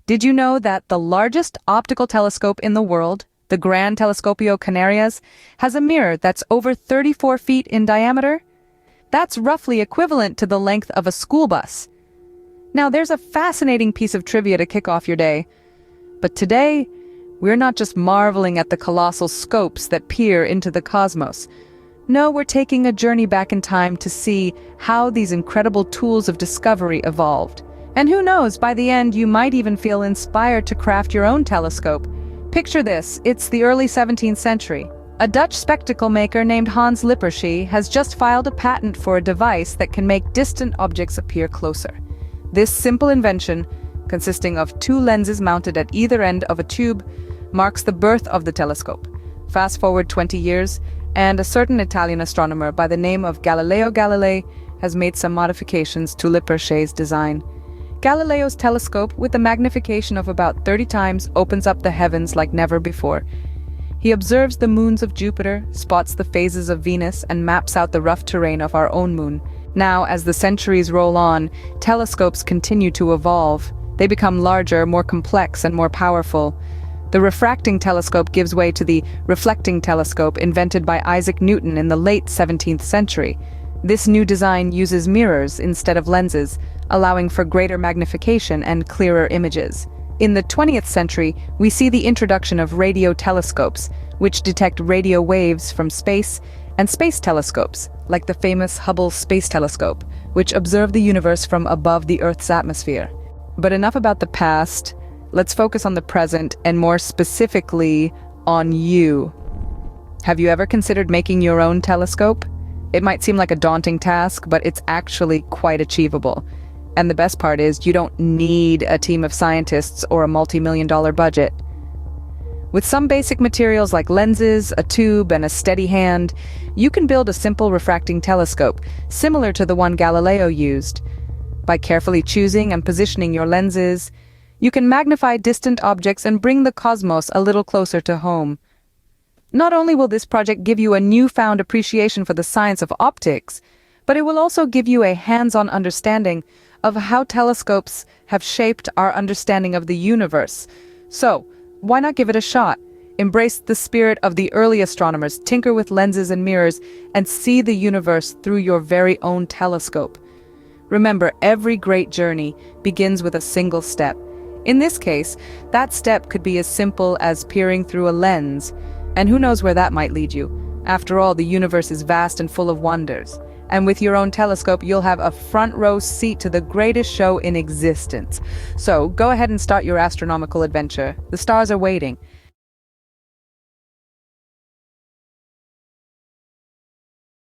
Did you know that the largest optical telescope in the world, the Gran Telescopio Canarias, has a mirror that's over 34 feet in diameter? That's roughly equivalent to the length of a school bus. Now, there's a fascinating piece of trivia to kick off your day. But today, we're not just marveling at the colossal scopes that peer into the cosmos. No, we're taking a journey back in time to see how these incredible tools of discovery evolved. And who knows, by the end, you might even feel inspired to craft your own telescope. Picture this, it's the early 17th century. A Dutch spectacle maker named Hans Lippershey has just filed a patent for a device that can make distant objects appear closer. This simple invention, consisting of two lenses mounted at either end of a tube, marks the birth of the telescope. Fast forward 20 years, and a certain Italian astronomer by the name of Galileo Galilei has made some modifications to Lippershey's design. Galileo's telescope, with a magnification of about 30 times, opens up the heavens like never before. He observes the moons of Jupiter, spots the phases of Venus, and maps out the rough terrain of our own moon. Now, as the centuries roll on, telescopes continue to evolve. They become larger, more complex, and more powerful. The refracting telescope gives way to the reflecting telescope invented by Isaac Newton in the late 17th century. This new design uses mirrors instead of lenses, allowing for greater magnification and clearer images. In the 20th century, we see the introduction of radio telescopes, which detect radio waves from space, and space telescopes, like the famous Hubble Space Telescope, which observe the universe from above the Earth's atmosphere. But enough about the past. Let's focus on the present, and more specifically, on you. Have you ever considered making your own telescope? It might seem like a daunting task, but it's actually quite achievable. And the best part is, you don't need a team of scientists or a multi-million-dollar budget. With some basic materials like lenses, a tube, and a steady hand, you can build a simple refracting telescope, similar to the one Galileo used. By carefully choosing and positioning your lenses, you can magnify distant objects and bring the cosmos a little closer to home. Not only will this project give you a newfound appreciation for the science of optics, but it will also give you a hands-on understanding of how telescopes have shaped our understanding of the universe. So, why not give it a shot? Embrace the spirit of the early astronomers, tinker with lenses and mirrors, and see the universe through your very own telescope. Remember, every great journey begins with a single step. In this case, that step could be as simple as peering through a lens, and who knows where that might lead you. After all, the universe is vast and full of wonders. And with your own telescope, you'll have a front row seat to the greatest show in existence. So go ahead and start your astronomical adventure. The stars are waiting.